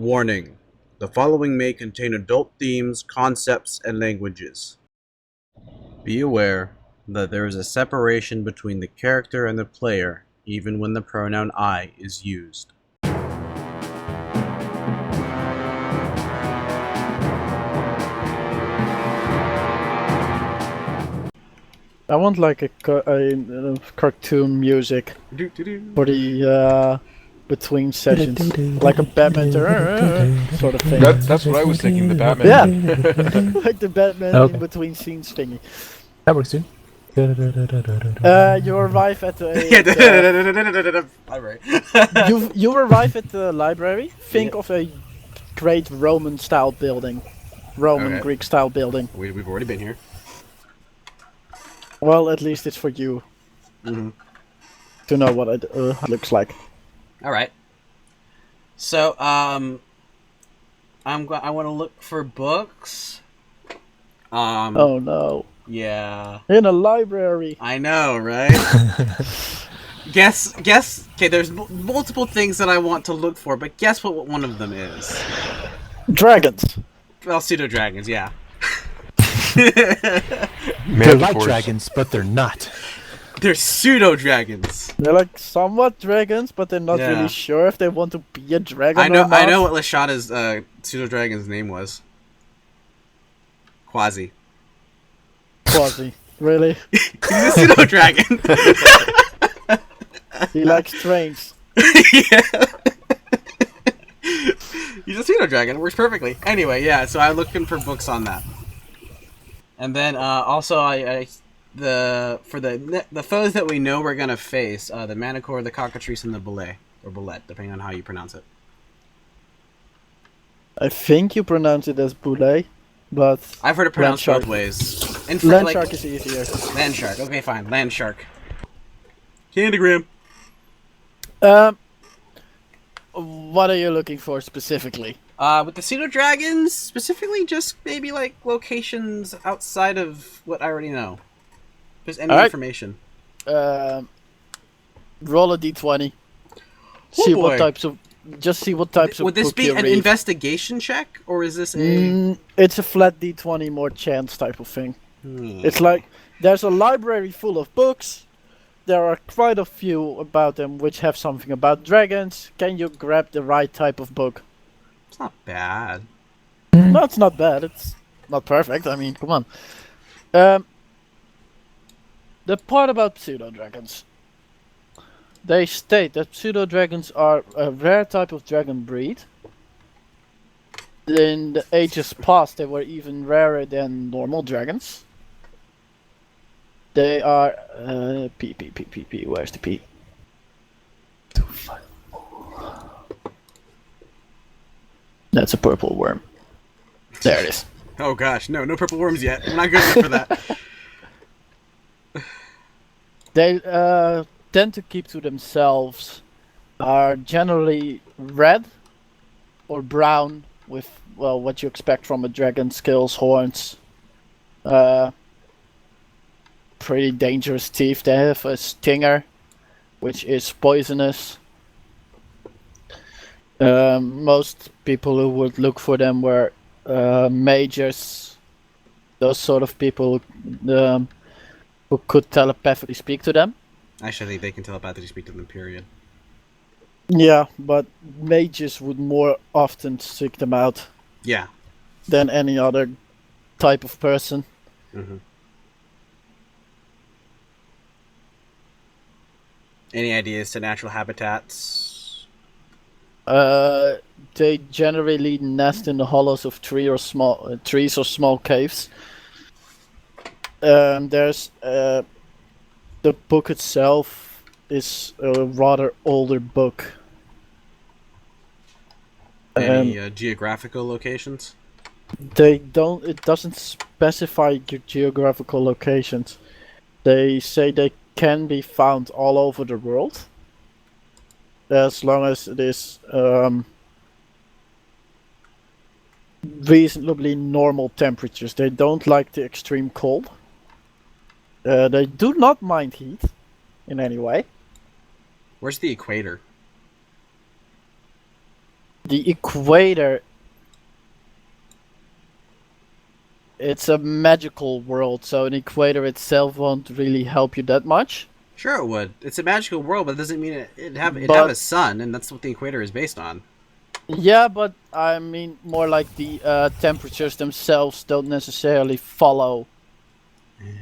Warning: the following may contain adult themes, concepts, and languages. Be aware that there is a separation between the character and the player, even when the pronoun I is used. I want like a cartoon music for the between sessions, like a Batman sort of thing. That's what I was thinking, the Batman. Yeah, like the Batman in between scenes thingy. That works too. You arrive at the Library. you arrive at the library. Think of a great Roman style building, Greek style building. We've already been here. Well, at least it's for you to know what it looks like. All right. So, I want to look for books. Oh no! Yeah. In a library. I know, right? guess. Okay, there's multiple things that I want to look for, but guess what one of them is? Dragons. Well, pseudo dragons, yeah. They're like dragons, but they're not. They're pseudo dragons. They're like somewhat dragons, but they're not really sure if they want to be a dragon. I know. Or not. I know what Lashada's pseudo dragon's name was. Quasi. Quasi. Really? He's a pseudo dragon. He likes trains. Yeah. He's a pseudo dragon. It works perfectly. Anyway, yeah. So I'm looking for books on that. And then also the foes that we know we're gonna face, the Manicore, the Cockatrice, and the Bullet, or Bullet, depending on how you pronounce it. I think you pronounce it as Boulet, but I've heard it pronounced both ways. Land Shark is easier. Land Shark. Okay, fine. Land Shark. Candygram. What are you looking for specifically? With the pseudo dragons, specifically, just maybe like locations outside of what I already know. Just any information. Roll a d20. See what types of Would this be an investigation check, or is this a? It's a flat d20, more chance type of thing. It's like there's a library full of books. There are quite a few about them which have something about dragons. Can you grab the right type of book? It's not bad. No, it's not bad. It's not perfect. I mean, come on. The part about pseudo-dragons. They state that pseudo-dragons are a rare type of dragon breed. In the ages past, they were even rarer than normal dragons. They are... P, where's the P? That's a purple worm. There it is. Oh gosh, no purple worms yet. I'm not good enough for that. They tend to keep to themselves. Are generally red or brown with, well, what you expect from a dragon: scales, horns. Pretty dangerous teeth. They have a stinger, which is poisonous. Most people who would look for them were mages, those sort of people who could telepathically speak to them. Actually, they can telepathically speak to them, period. Yeah, but mages would more often seek them out. Yeah. Than any other type of person. Any ideas to natural habitats? They generally nest in the hollows of trees or small caves. There's the book itself is a rather older book. Any geographical locations? It doesn't specify geographical locations. They say they can be found all over the world. As long as it is reasonably normal temperatures. They don't like the extreme cold. They do not mind heat in any way. Where's the equator? the equator. It's a magical world, so an equator itself won't really help you that much. Sure it would. It's a magical world, but it doesn't mean it'd have a sun, and that's what the equator is based on. Yeah, but I mean more like the temperatures themselves don't necessarily follow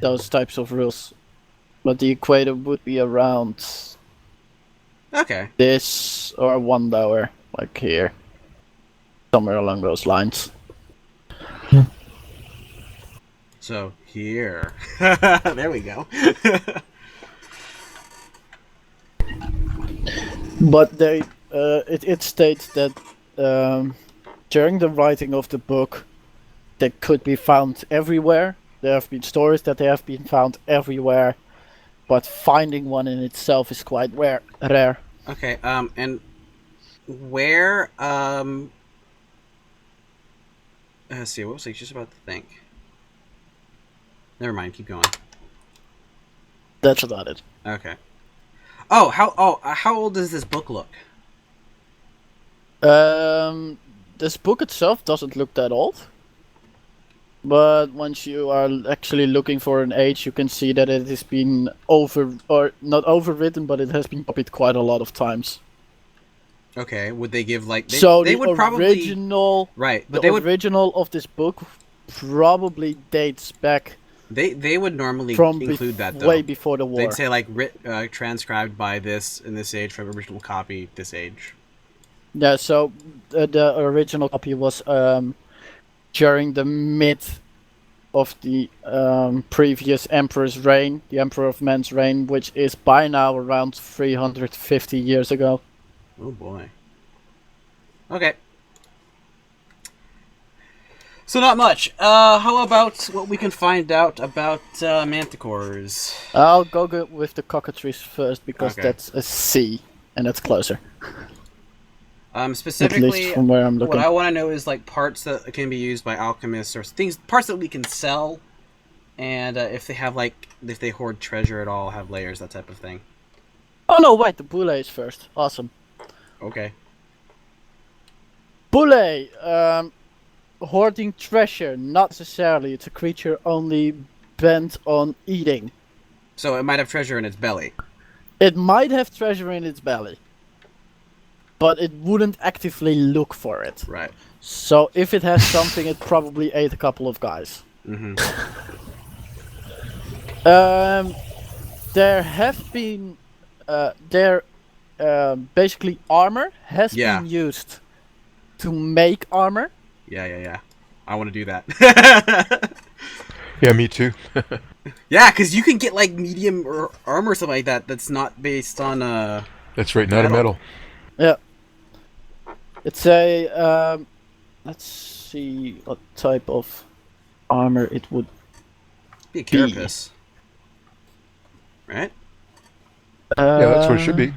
those types of rules. But the equator would be around this or 1 lower, like here. Somewhere along those lines. So, here. There we go. But they, it states that during the writing of the book, they could be found everywhere. There have been stories that they have been found everywhere, but finding one in itself is quite rare. Okay, and where, let's see, what was I just about to think? Never mind, keep going. That's about it. Okay. How old does this book look? This book itself doesn't look that old. But once you are actually looking for an age, you can see that it has been not overwritten, but it has been copied quite a lot of times. Okay, would they give like... They would probably... original... Right, but the original of this book probably dates back... They would normally from include that, though. Way before the war. They'd say, like, transcribed by this in this age from original copy this age. Yeah, so the original copy was during the mid of the previous emperor's reign, the Emperor of Man's reign, which is by now around 350 years ago. Oh boy. Okay. So not much. How about what we can find out about manticores? I'll go with the cockatrice first because that's a C, and that's closer. Specifically, at least from where I'm looking. What I want to know is like parts that can be used by alchemists or parts that we can sell, and if they have if they hoard treasure at all, have layers, that type of thing. Oh no, wait, the boule is first. Awesome. Okay. Boule, hoarding treasure, not necessarily. It's a creature only bent on eating. So it might have treasure in its belly. It might have treasure in its belly. But it wouldn't actively look for it. Right. So if it has something, it probably ate a couple of guys. Mm-hmm. There have been... basically armor has been used to make armor. Yeah. I want to do that. Yeah, me too. Yeah, because you can get like medium armor or something like that that's not based on That's right, not a metal. Yeah. It's a let's see what type of armor it would be. A carapace. Right? Yeah, that's what it should be.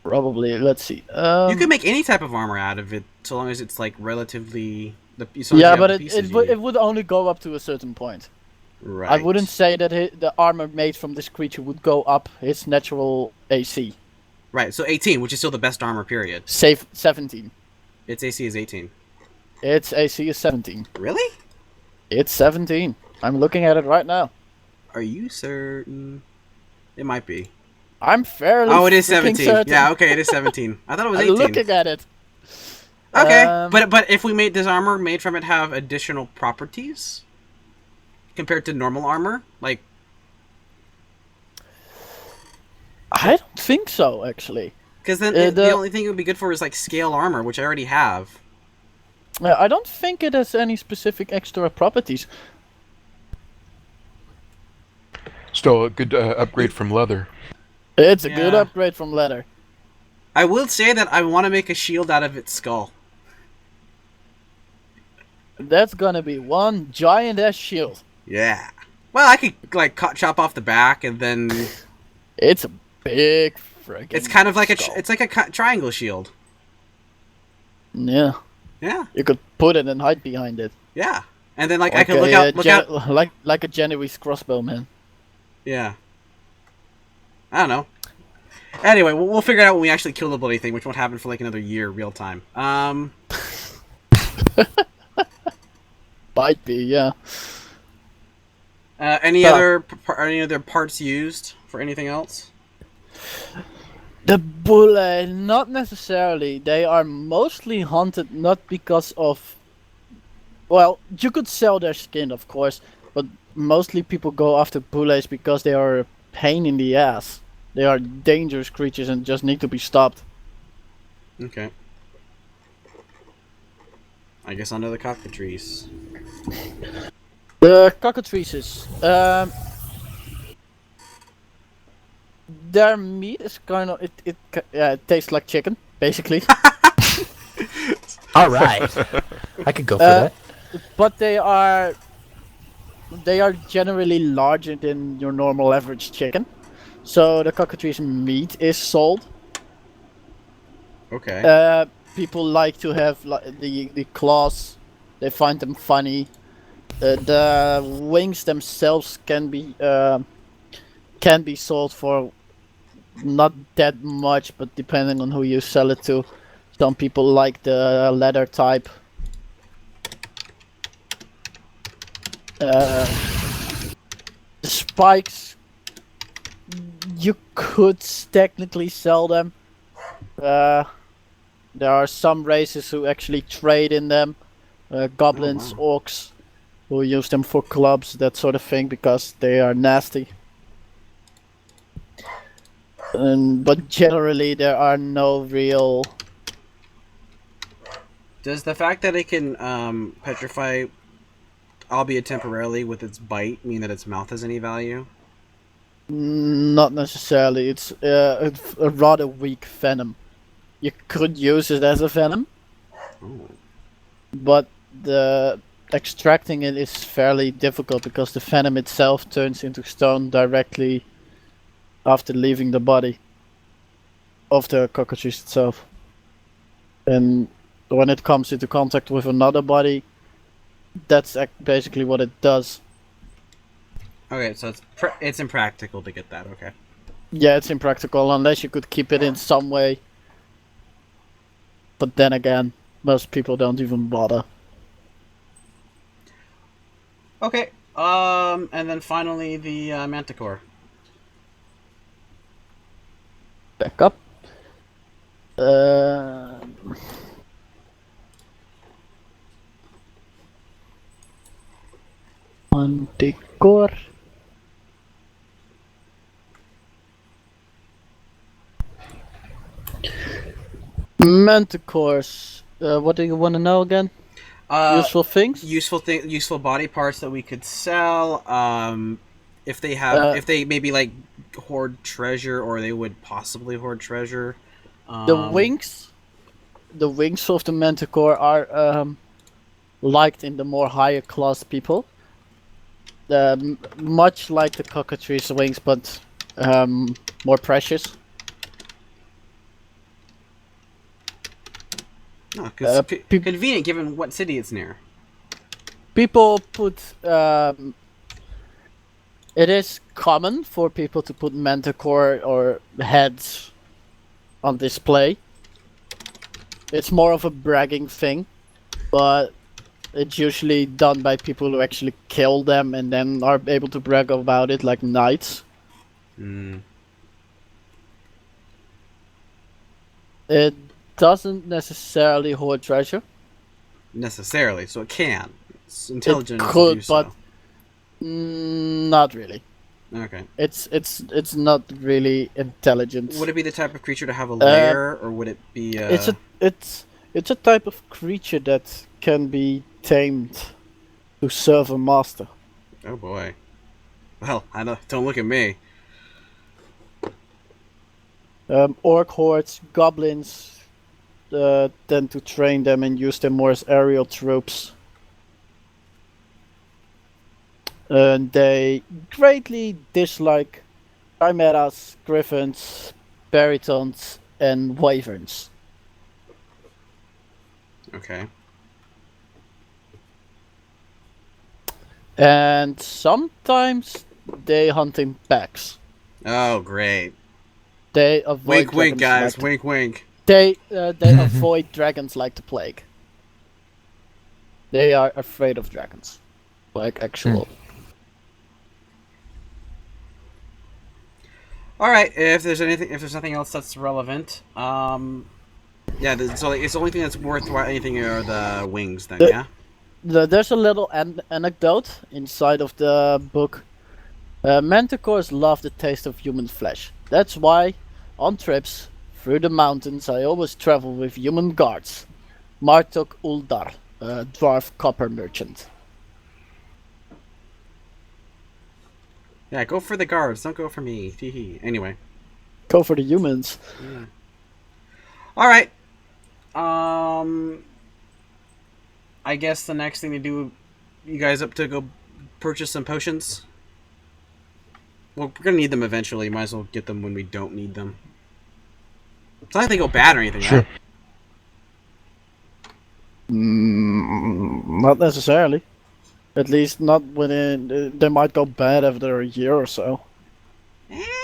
Probably. Let's see. You can make any type of armor out of it, so long as it's like relatively. Yeah, but it would only go up to a certain point. Right. I wouldn't say that the armor made from this creature would go up its natural AC. Right. So 18, which is still the best armor. Period. Save 17. Its AC is 18. Its AC is 17. Really? It's 17. I'm looking at it right now. Are you certain? It might be. I'm fairly. Oh, it is 17. Certain. Yeah, okay, it is 17. I thought it was 18. I'm looking at it. Okay, but if we made this armor made from it have additional properties compared to normal armor, like. I don't think so, actually. Because then the only thing it would be good for is like scale armor, which I already have. I don't think it has any specific extra properties. Still a good upgrade from leather. It's a good upgrade from leather. I will say that I want to make a shield out of its skull. That's gonna be one giant-ass shield. Yeah. Well, I could like chop off the back and then. It's a big friggin'. It's kind of like skull. it's like a triangle shield. Yeah. Yeah. You could put it and hide behind it. Yeah. And then like I could look out. Like a Genoese crossbow, man. Yeah. I don't know. Anyway, we'll figure it out when we actually kill the bloody thing, which won't happen for like another year, real time. Might be, yeah. Any other parts used for anything else? The bulle, not necessarily. They are mostly hunted not because of... Well, you could sell their skin, of course, but mostly people go after bulles because they are a pain in the ass. They are dangerous creatures and just need to be stopped. Okay. I guess under the cockatrice. The cockatrices. Their meat is kind of it tastes like chicken, basically. All right, I could go for that. But they are generally larger than your normal average chicken. So the cockatrice meat is sold. Okay. People like to have the claws. They find them funny. The wings themselves can be sold for not that much, but depending on who you sell it to. Some people like the leather type. The spikes, you could technically sell them. There are some races who actually trade in them. Goblins, orcs, who use them for clubs, that sort of thing, because they are nasty. But generally there are no real... Does the fact that it can petrify, albeit temporarily, with its bite, mean that its mouth has any value? Not necessarily. It's a rather weak venom. You could use it as a venom, but the extracting it is fairly difficult because the venom itself turns into stone directly after leaving the body of the cockatrice itself. And when it comes into contact with another body, that's basically what it does. Okay, so it's impractical to get that, okay. Yeah, it's impractical unless you could keep it in some way. But then again, most people don't even bother. Okay, and then finally the manticore. Back up. Manticore. Manticores. What do you want to know again? Useful things? Useful body parts that we could sell. If they have, if they maybe like hoard treasure, or they would possibly hoard treasure. The wings of the manticore are liked in the more higher class people. Much like the cockatrice wings, but more precious. Oh, cause convenient given what city it's near. People put... it is common for people to put manticore or heads on display. It's more of a bragging thing, but it's usually done by people who actually kill them and then are able to brag about it, like knights. It doesn't necessarily hoard treasure. Necessarily, so it can. It's intelligent. It could, to do so. but not really. Okay. It's not really intelligent. Would it be the type of creature to have a lair, or would it be? It's a type of creature that can be tamed to serve a master. Oh boy. Well, don't look at me. Orc hordes, goblins tend to train them and use them more as aerial troops. And they greatly dislike chimeras, griffins, baritons, and wyverns. Okay. And sometimes they hunt in packs. Oh, great. They avoid Wink, wink, dragons guys. Wink, wink. They avoid dragons like the plague. They are afraid of dragons, like actual. All right. If there's nothing else that's relevant, yeah. So it's the only thing that's worthwhile. Anything are the wings, then, yeah. There's a little anecdote inside of the book. Manticores love the taste of human flesh. That's why, on trips through the mountains, I always travel with human guards. Martok Uldar, a dwarf copper merchant. Yeah, go for the guards. Don't go for me. Hee. Anyway. Go for the humans. Yeah. All right. I guess the next thing to do, you guys up to go purchase some potions? Well, we're gonna need them eventually. Might as well get them when we don't need them. It's not like they go bad or anything, Sure. right? Not necessarily. At least not within. They might go bad after a year or so.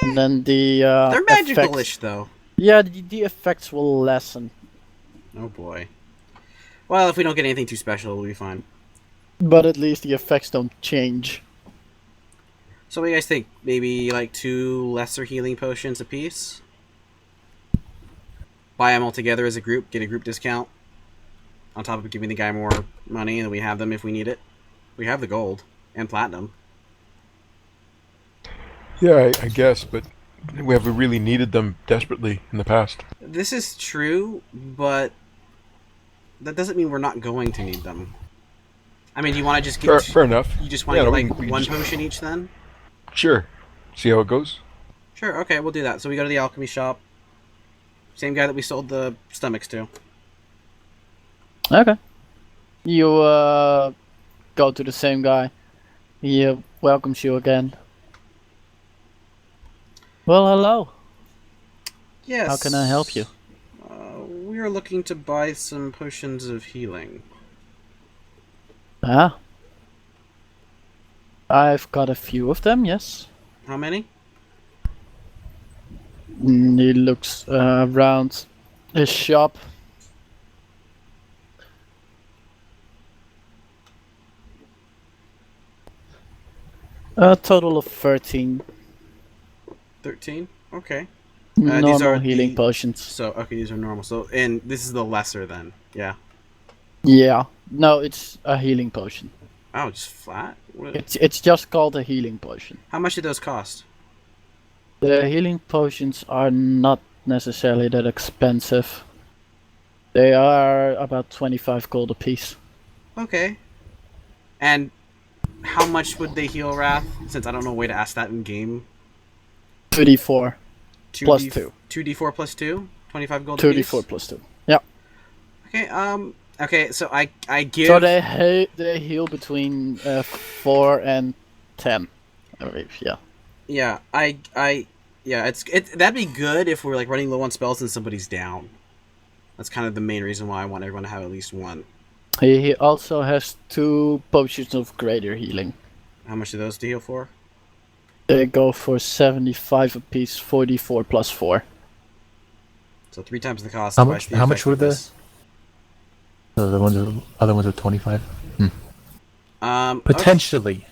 And then the They're magical-ish, effects, though. yeah, the effects will lessen. Oh boy. Well, if we don't get anything too special, we'll be fine. But at least the effects don't change. So what do you guys think? Maybe like 2 lesser healing potions apiece? Buy them all together as a group, get a group discount. On top of giving the guy more money, and then we have them if we need it. We have the gold and platinum. Yeah, I guess, but we have really needed them desperately in the past. This is true, but that doesn't mean we're not going to need them. I mean, do you want to just get... Fair enough. You just want to Yeah, get, we one just- potion each, then? Sure. See how it goes? Sure, okay, we'll do that. So we go to the alchemy shop. Same guy that we sold the stomachs to. Okay. You go to the same guy. He welcomes you again. Well, hello. Yes. How can I help you? We are looking to buy some potions of healing. Ah. I've got a few of them, yes. How many? He looks around his shop. A total of 13 13? Okay. normal healing potions. So, okay, these are normal. So, and this is the lesser then. Yeah. Yeah. No, it's a healing potion. Oh, just flat? What? It's just called a healing potion. How much did those cost? The healing potions are not necessarily that expensive. They are about 25 gold apiece. Okay. And how much would they heal Wrath? Since I don't know a way to ask that in game. 2d4 plus 2D 2. 2d4 plus 2? 25 gold 2d4 apiece? plus 2. Yeah. Okay, okay, so I give... So they heal between 4 and 10. I believe, yeah. Yeah, yeah, that'd be good if we're like running low on spells and somebody's down. That's kind of the main reason why I want everyone to have at least one. He also has 2 potions of greater healing. How much do those to heal for? They go for 75 apiece, 44 plus 4. So 3 times the cost. How twice much? the How much were the? effectiveness. So the other ones are 25. Okay, Potentially,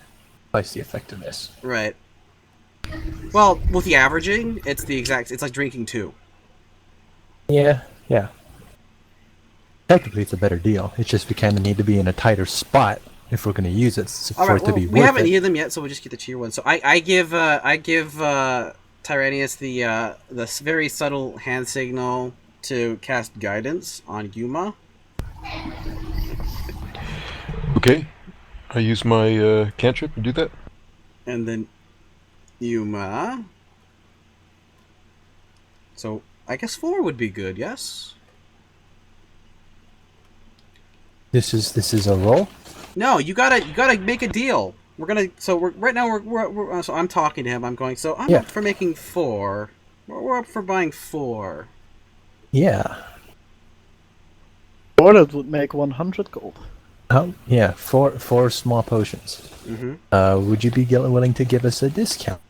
twice the effectiveness. right. Well, with the averaging, it's the exact. It's like drinking 2. Yeah. Technically, it's a better deal. It's just we kind of need to be in a tighter spot if we're going to use it All for right. it to Well, be we worth haven't it. needed them yet, so we'll just get the tier 1. So I give Tyraneus the very subtle hand signal to cast guidance on Yuma. Okay. I use my cantrip to do that. And then Yuma. So I guess 4 would be good, yes? This is a roll. No, you gotta make a deal. Right now we're so I'm talking to him. I'm going. So I'm up for making 4. We're up for buying 4. Yeah. Or that would make 100 gold. Oh yeah. Four small potions. Mm-hmm. Would you be willing to give us a discount?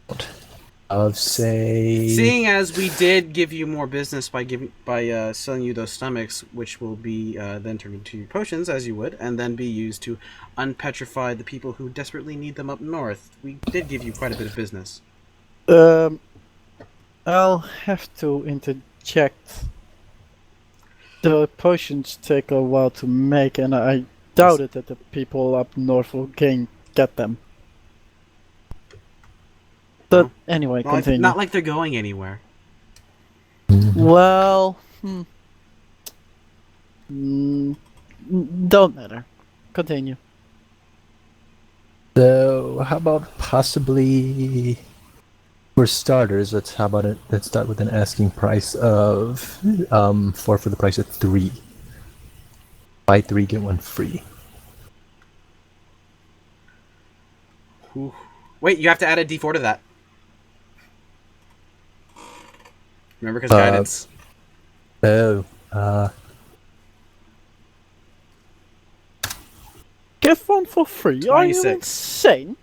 of say. Seeing as we did give you more business by selling you those stomachs, which will be then turned into potions, as you would, and then be used to unpetrify the people who desperately need them up north. We did give you quite a bit of business. I'll have to interject. The potions take a while to make, and I doubt it that the people up north will get them. But anyway, continue. Not like they're going anywhere. Well, don't matter. Continue. So, how about possibly, for starters, let's start with an asking price of 4 for the price of 3. Buy 3, get 1 free. Ooh. Wait, you have to add a D4 to that. Remember, because guidance. Give 1 for free? 26. Are you insane?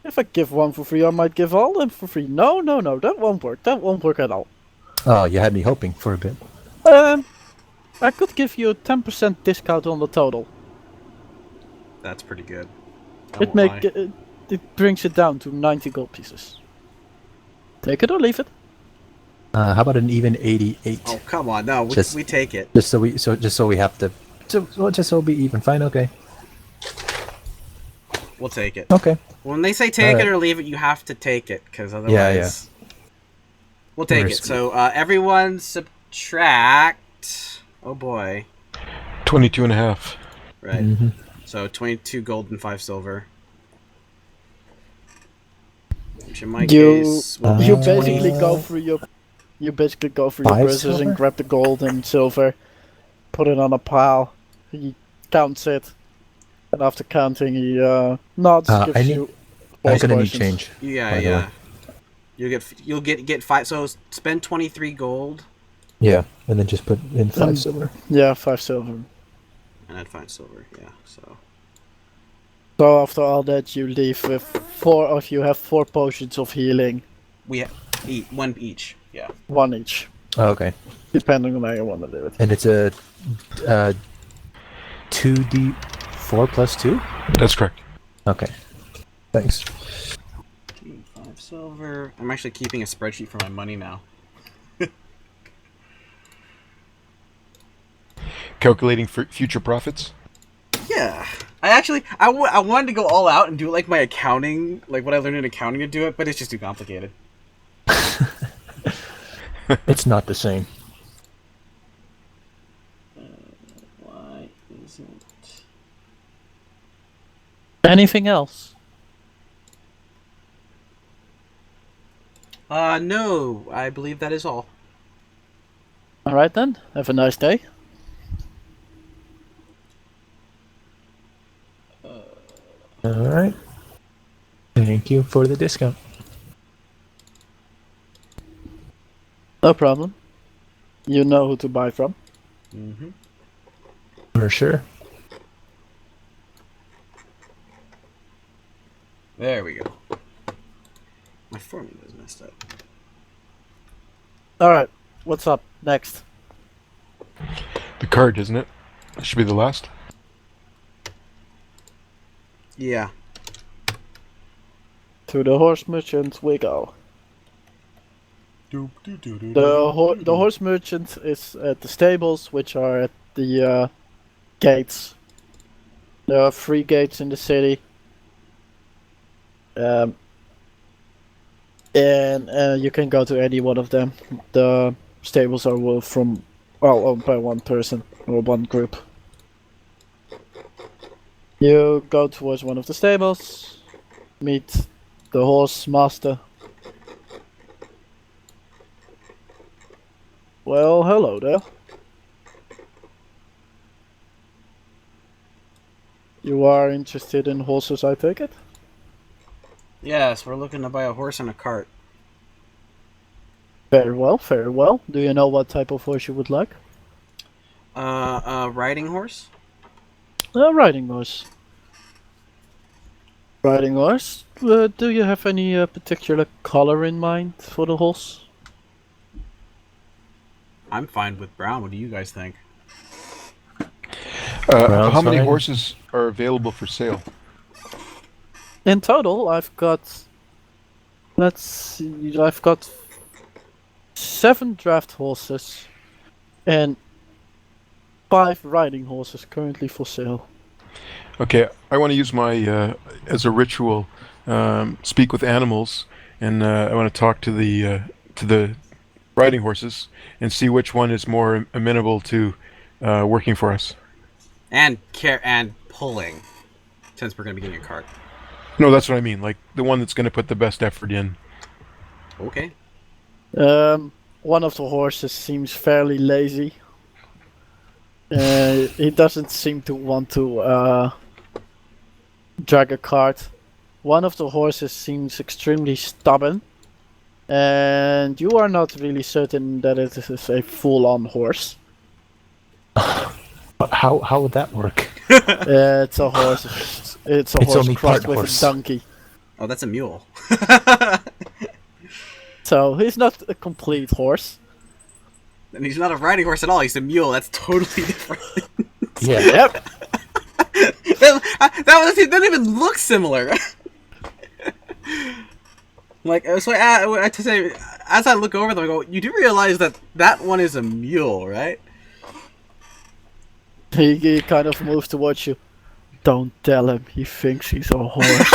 If I give 1 for free, I might give all them for free. No, that won't work. That won't work at all. Oh, you had me hoping for a bit. I could give you a 10% discount on the total. That's pretty good. It brings it down to 90 gold pieces. Take it or leave it. How about an even 88? Oh, come on. No, we take it. Just so we have to... just so we be even. Fine, okay. We'll take it. Okay. When they say take it or leave it, you have to take it, because otherwise... Yeah. We'll take it. So, everyone subtract... Oh, boy. 22.5. Right. Mm-hmm. So, 22 gold and 5 silver. Which in my case... You basically go through your... You basically go through your 5 purses silver? and grab the gold and silver, put it on a pile. He counts it, and after counting, he nods, gives you. I'm gonna need potions. change. Yeah. You'll get 5. So spend 23 gold. Yeah, and then just put in 5 silver. Yeah, 5 silver. And add 5 silver. Yeah. So after all that, you leave with 4 of you have 4 potions of healing. We eat 1 each. Yeah. 1 each. Oh, okay. Depending on how you want to do it. And it's a 2d4 plus 2? That's correct. Okay. Thanks. 5 silver. I'm actually keeping a spreadsheet for my money now. Calculating for future profits? Yeah. I wanted to go all out and do like my accounting, like what I learned in accounting to do it, but it's just too complicated. It's not the same. Why isn't... Anything else? No. I believe that is all. Alright then, have a nice day. Alright. Thank you for the discount. No problem. You know who to buy from. Mm-hmm. For sure. There we go. My formula is messed up. Alright, what's up next? The card, isn't it? That should be the last. Yeah. To the horse merchant we go. The horse merchant is at the stables, which are at the gates. There are 3 gates in the city. And you can go to any one of them. The stables are owned by one person or one group. You go towards one of the stables, meet the horse master. Well, hello there. You are interested in horses, I take it? Yes, we're looking to buy a horse and a cart. Very well, very well. Do you know what type of horse you would like? A riding horse? A riding horse. Riding horse. Do you have any particular color in mind for the horse? I'm fine with brown. What do you guys think? How many fine. horses are available for sale? In total, I've got. Let's see. I've got 7 draft horses and 5 riding horses currently for sale. Okay, I want to use my as a ritual, speak with animals, and I want to talk to the riding horses and see which one is more amenable to working for us. And pulling, since we're gonna be getting a cart. No, that's what I mean. Like the one that's going to put the best effort in. Okay. One of the horses seems fairly lazy. He doesn't seem to want to drag a cart. One of the horses seems extremely stubborn. And you are not really certain that it is a full-on horse. How would that work? It's a horse. It's a It's horse only crossed part with horse. a donkey. Oh, that's a mule. So he's not a complete horse. And he's not a riding horse at all. He's a mule. That's totally different. Yeah. Yep. that doesn't even look similar. Like, so I to say, as I look over them, I go, you do realize that that one is a mule, right? He kind of moves towards you. Don't tell him. He thinks he's a horse.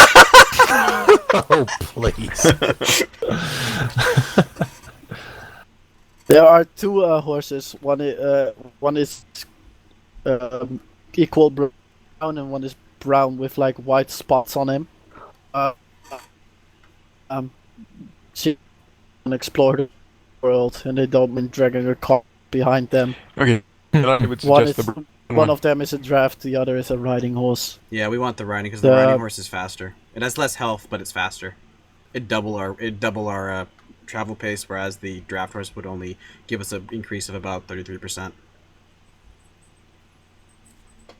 Oh, please. There are 2 horses. One is equal brown, and one is brown with like white spots on him. She can explore the world, and they don't mind dragging a car behind them. Okay, and I would One suggest is the one of them is a draft, the other is a riding horse. Yeah, we want the riding because the riding horse is faster. It has less health, but it's faster. It'd double our travel pace, whereas the draft horse would only give us an increase of about 33%.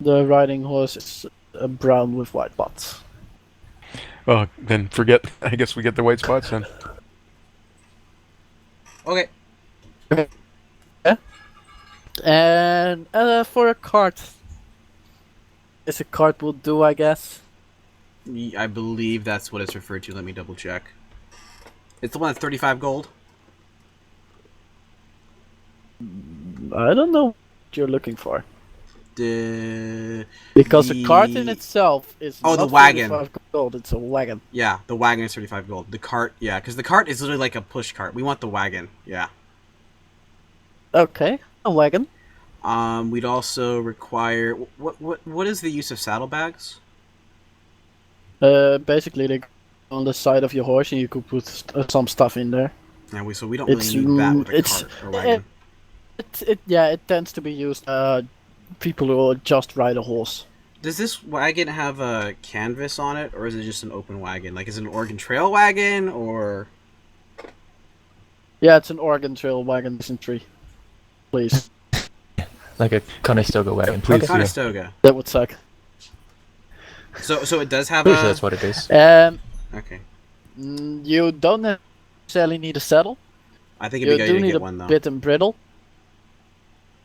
The riding horse is brown with white spots. Oh, then forget. I guess we get the white spots then. Okay. And for a cart, a cart will do, I guess. I believe that's what it's referred to. Let me double check. It's the one that's 35 gold. I don't know what you're looking for. Because the cart in itself is the not wagon. 45 gold, it's a wagon. Yeah, the wagon is 35 gold. The cart, yeah, because the cart is literally like a push cart. We want the wagon, yeah. Okay, a wagon. We'd also require what is the use of saddlebags? Basically they go on the side of your horse and you could put some stuff in there. Yeah, so we don't really need that with a cart or wagon. It tends to be used people who just ride a horse. Does this wagon have a canvas on it, or is it just an open wagon? Like, is it an Oregon Trail wagon, or? Yeah, it's an Oregon Trail wagon, dysentery. Please. Like a Conestoga wagon. Please. Okay. Conestoga. That would suck. So it does have Pretty a. sure that's what it is. Okay. You don't necessarily need a saddle. I think it'd be You good do to need get a one though. bit and brittle.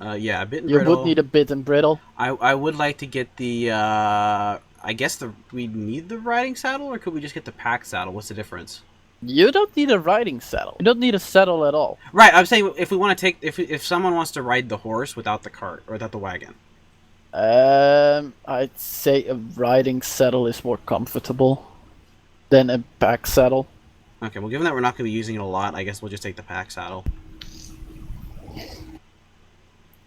Yeah, a bit and You brittle. would need a bit and brittle. I would like to get the. I guess we need the riding saddle, or could we just get the pack saddle? What's the difference? You don't need a riding saddle. You don't need a saddle at all. Right, I'm saying if we want to take if someone wants to ride the horse without the cart or without the wagon. I'd say a riding saddle is more comfortable than a pack saddle. Okay, well, given that we're not going to be using it a lot, I guess we'll just take the pack saddle.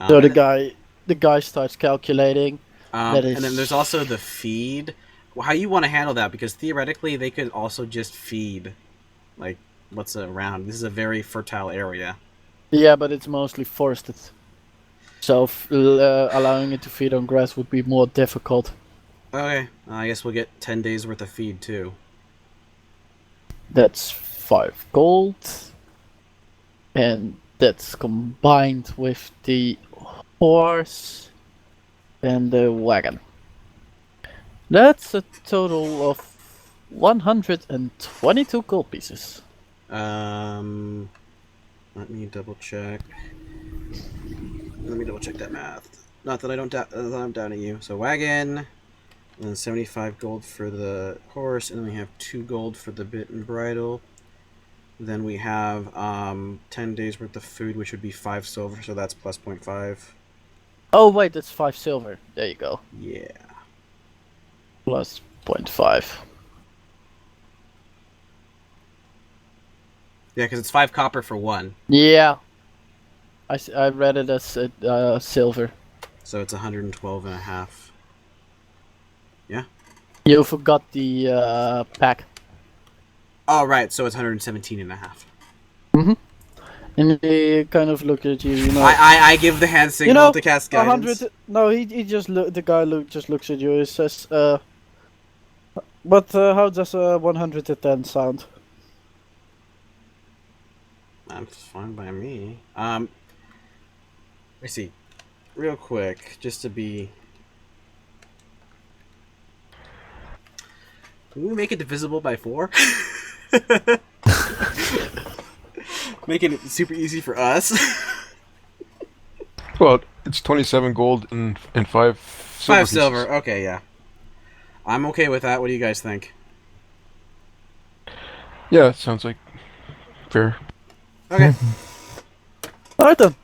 So the guy starts calculating. And then there's also the feed. Well, how you want to handle that? Because theoretically, they could also just feed, like, what's around. This is a very fertile area. Yeah, but it's mostly forested. So allowing it to feed on grass would be more difficult. Okay, I guess we'll get 10 days worth of feed too. That's 5 gold. And that's combined with the horse and the wagon. That's a total of 122 gold pieces. Let me double check. Let me double check that math. Not that I don't doubt that I'm doubting you. So wagon, and then 75 gold for the horse, and then we have 2 gold for the bit and bridle. Then we have 10 days worth of food, which would be 5 silver, so that's plus 0.5. Oh wait, that's 5 silver. There you go. Yeah. Plus 0.5. Yeah, because it's 5 copper for 1. Yeah. I read it as silver. So it's 112 and a half. Yeah? You forgot the pack. Oh, right, so it's 117 and a half. And they kind of look at you, you know. I give the hand signal You know, to cast guidance. 100. No, he just the guy just looks at you. He says, "But how does 110 sound?" That's fine by me. Let's see, real quick, just to be. Can we make it divisible by 4? Making it super easy for us. Well, it's 27 gold and 5 silver. 5 pieces. silver. Okay, yeah. I'm okay with that. What do you guys think? Yeah, it sounds like fair. Okay. Alright then.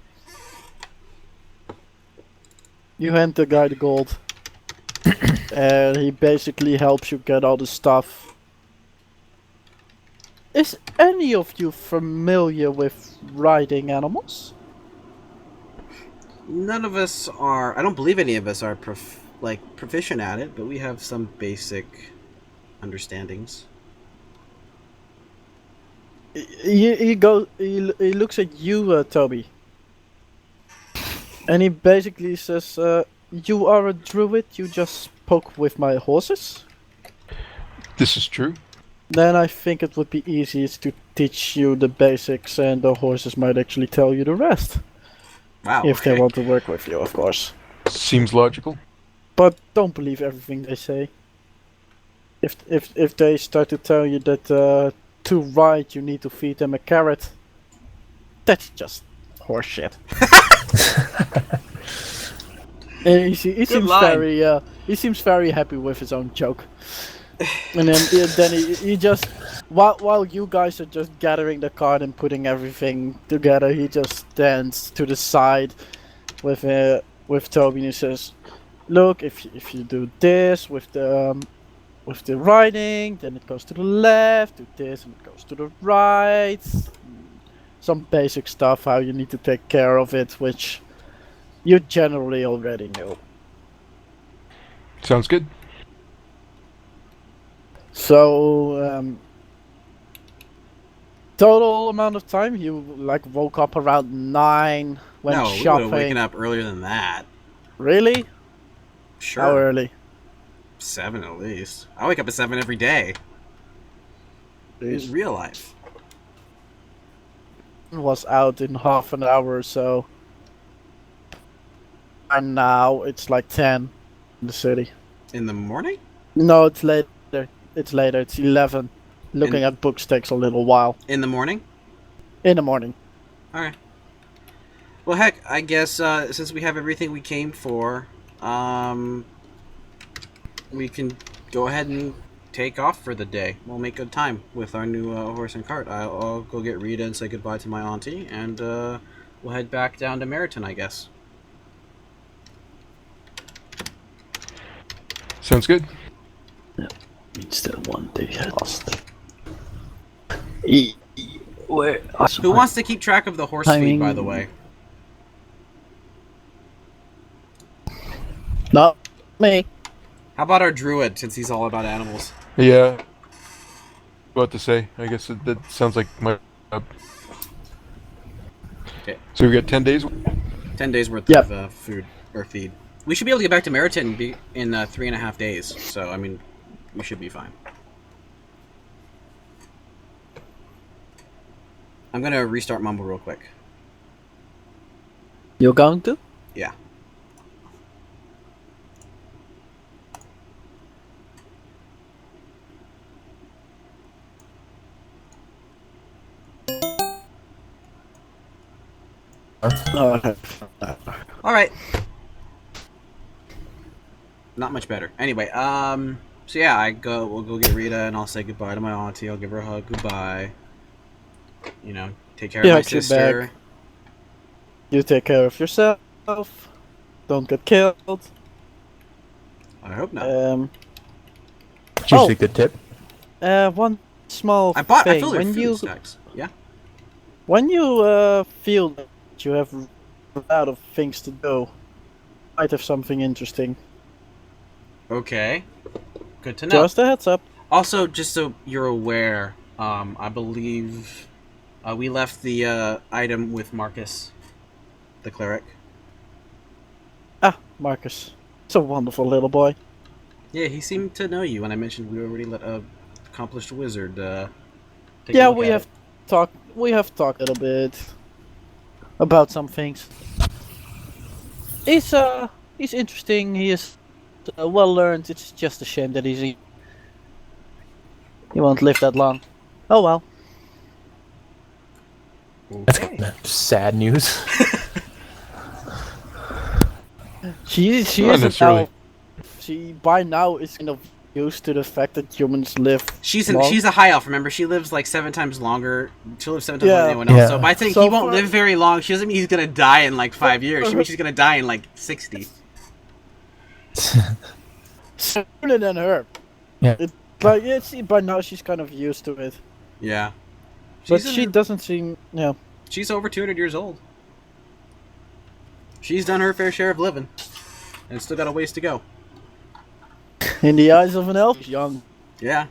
You hand the guy the gold. And he basically helps you get all the stuff. Is any of you familiar with riding animals? None of us are. I don't believe any of us are proficient at it, but we have some basic understandings. He looks at you, Toby. And he basically says, "You are a druid. You just spoke with my horses. This is true. Then I think it would be easiest to teach you the basics, and the horses might actually tell you the rest. Wow. If they okay. want to work with you, of course. Seems logical. But don't believe everything they say. If they start to tell you that to ride you need to feed them a carrot, that's just horseshit." And he seems line. he seems very happy with his own joke. And then he just while you guys are just gathering the card and putting everything together, he just stands to the side with Toby and he says, "Look, if you do this with the writing, then it goes to the left, do this and it goes to the right. Some basic stuff, how you need to take care of it, which you generally already know." Sounds good. So, total amount of time, you like woke up around 9, went No, we would shopping. have waken up earlier than that. Really? Sure. How early? 7 at least. I wake up at 7 every day. In real life. Was out in half an hour or so. And now it's like 10 in the city. In the morning? No, it's later. It's later. It's 11. Looking at books takes a little while. In the morning? In the morning. Alright. Well, heck, I guess since we have everything we came for, we can go ahead and take off for the day. We'll make good time with our new horse and cart. I'll go get Rita and say goodbye to my auntie, and we'll head back down to Meriton, I guess. Sounds good. It's still one day lost. Who wants to keep track of the horse feed, by the way? Not me. How about our druid, since he's all about animals? Yeah. What to say? I guess that sounds like my job. Okay. So we got 10 days. 10 days worth Yep. of food or feed. We should be able to get back to Meriton in 3.5 days. So I mean, we should be fine. I'm gonna restart Mumble real quick. You're going to? Yeah. Oh, All right. Not much better. Anyway, so yeah, we'll go get Rita, and I'll say goodbye to my auntie. I'll give her a hug, goodbye. You know, take care of my hugs you sister. back. You take care of yourself. Don't get killed. I hope not. It's usually a good tip. One small I thing. filled her When food you stacks. Yeah. when you feel that you have run out of things to do, might have something interesting. Okay. Good to know. Just a heads up. Also, just so you're aware, I believe we left the item with Marcus, the cleric. Ah, Marcus. It's a wonderful little boy. Yeah, he seemed to know you when I mentioned we already let a accomplished wizard take a Yeah, look we at have it. talked. We have talked a little bit about some things. He's interesting. He is well learned. It's just a shame that he won't live that long. Oh well. That's Okay. kind of sad news. She Not is necessarily. now. She by now is kind of used to the fact that humans live. She's long. a high elf. Remember, she lives like 7 times longer. She lives 7 times longer than Yeah. anyone else. Yeah. So by saying So he won't for- live very long, she doesn't mean he's gonna die in like 5 years. She means she's gonna die in like 60. Sooner than her. Yeah. By now she's kind of used to it. Yeah. But She's in she her- doesn't seem. Yeah. She's over 200 years old. She's done her fair share of living, and still got a ways to go. In the eyes of an elf, she's young. Yeah.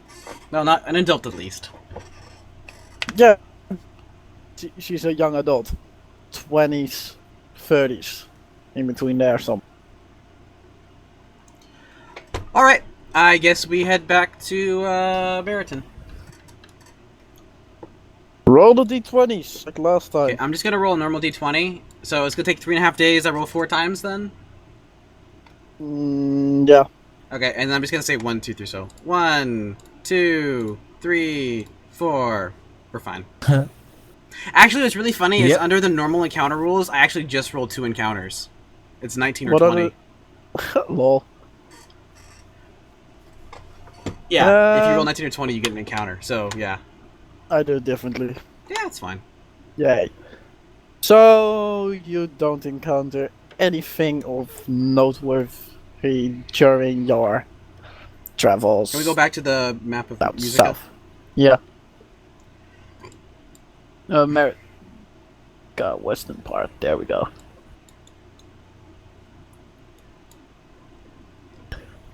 No, not an adult at least. Yeah. She's a young adult. 20s, 30s. In between there, some. All right. I guess we head back to Meriton. Roll the d20s, like last time. Okay, I'm just gonna roll a normal d20. So it's gonna take 3.5 days. I roll 4 times then. Yeah. Okay, and I'm just gonna say 1, 2, 3. So 1, 2, 3, 4. We're fine. Actually, what's really funny is Yep. under the normal encounter rules, I actually just rolled 2 encounters. It's 19 or What are 20. Lol. Yeah, if you roll 19 or 20, you get an encounter. So yeah, I do it differently. yeah, it's fine. Yay. So, you don't encounter anything of noteworthy during your travels. Can we go back to the map of Down Musica? south? Yeah. America, western part. There we go.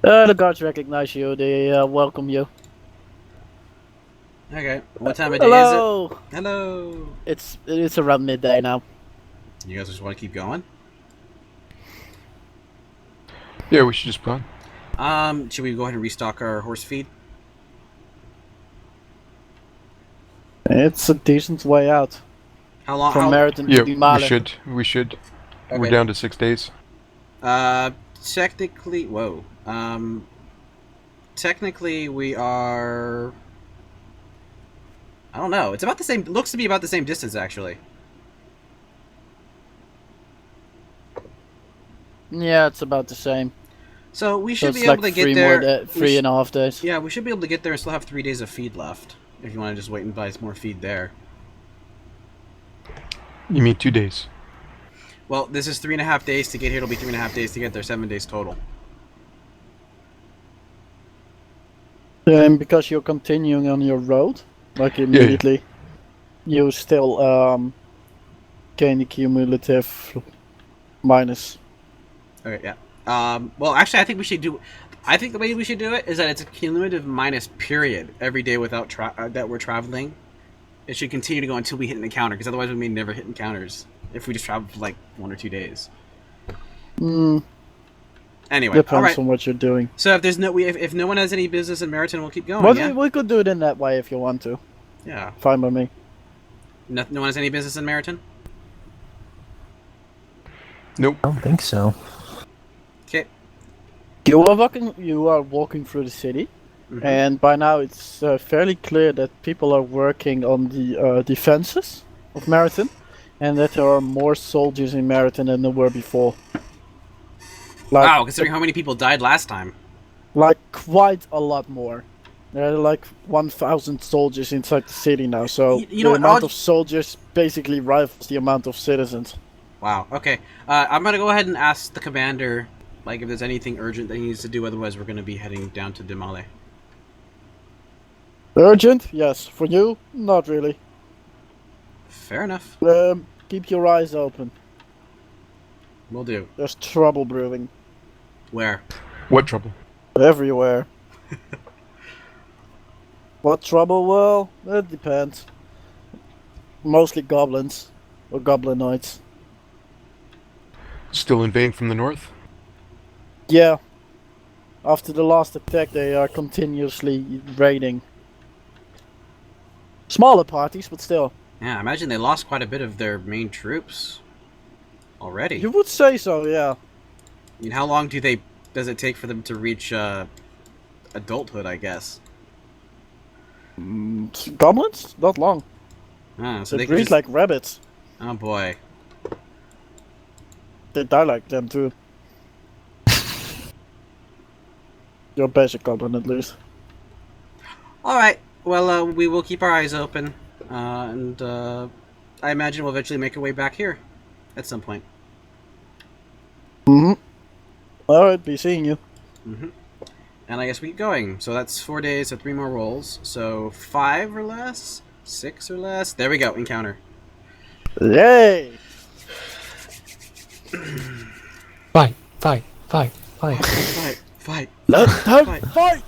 The guards recognize you. They welcome you. Okay, what time of day is Hello. it? Hello. It's around midday now. You guys just want to keep going? Yeah, we should just run. Should we go ahead and restock our horse feed? It's a decent way out How long? from Meriton Yeah, to Dimale. we should. Okay. We're down to 6 days. Technically, whoa. Technically we are. I don't know. It's about the same. Looks to be about the same distance, actually. Yeah, it's about the same. So we So should it's be like able to get 3 there. more we three and a half days. Yeah, we should be able to get there and still have 3 days of feed left. If you want to just wait and buy some more feed there. You mean 2 days? Well, this is 3.5 days to get here. It'll be 3.5 days to get there. 7 days total. And because you're continuing on your road, like immediately, you still gain the cumulative minus. Okay, yeah. Well, actually, I think we should do. I think the way we should do it is that it's a cumulative minus period every day without that we're traveling. It should continue to go until we hit an encounter, because otherwise we may never hit encounters if we just travel for like 1 or 2 days. Anyway, all Depends right. on what you're doing. So if there's if no one has any business in Meriton, we'll keep going. But Yeah. we could do it in that way if you want to. Yeah. Fine by me. No one has any business in Meriton. Nope. I don't think so. Okay. You are walking through the city, Mhm. and by now it's fairly clear that people are working on the defenses of Meriton. and that there are more soldiers in Meriton than there were before. Like, Wow, considering how many people died last time. like quite a lot more. There are like 1,000 soldiers inside the city now, so You know the what, amount I'll- of soldiers basically rivals the amount of citizens. Wow, okay. I'm gonna go ahead and ask the commander, like, if there's anything urgent that he needs to do, otherwise we're gonna be heading down to Dimale. Urgent? Yes. For you? Not really. Fair enough. Keep your eyes open. Will do. There's trouble brewing Where? What trouble? everywhere. What trouble? Well, it depends. Mostly goblins or goblinoids. Still invading from the north? Yeah. After the last attack, they are continuously raiding. Smaller parties, but still. Yeah, I imagine they lost quite a bit of their main troops already. You would say so, yeah. I mean, how long does it take for them to reach adulthood, I guess? Goblins? Not long. So They they can breed just... like rabbits. Oh boy. They die like them too. Your basic goblin, at least. Alright, well, we will keep our eyes open. And I imagine we'll eventually make our way back here at some point. Alright, be seeing you. And I guess we keep going. So that's 4 days, so 3 more rolls. So 5 or less? 6 or less? There we go, encounter. Yay! Fight, fight, fight, fight. Fight, fight, Let them Fight. fight!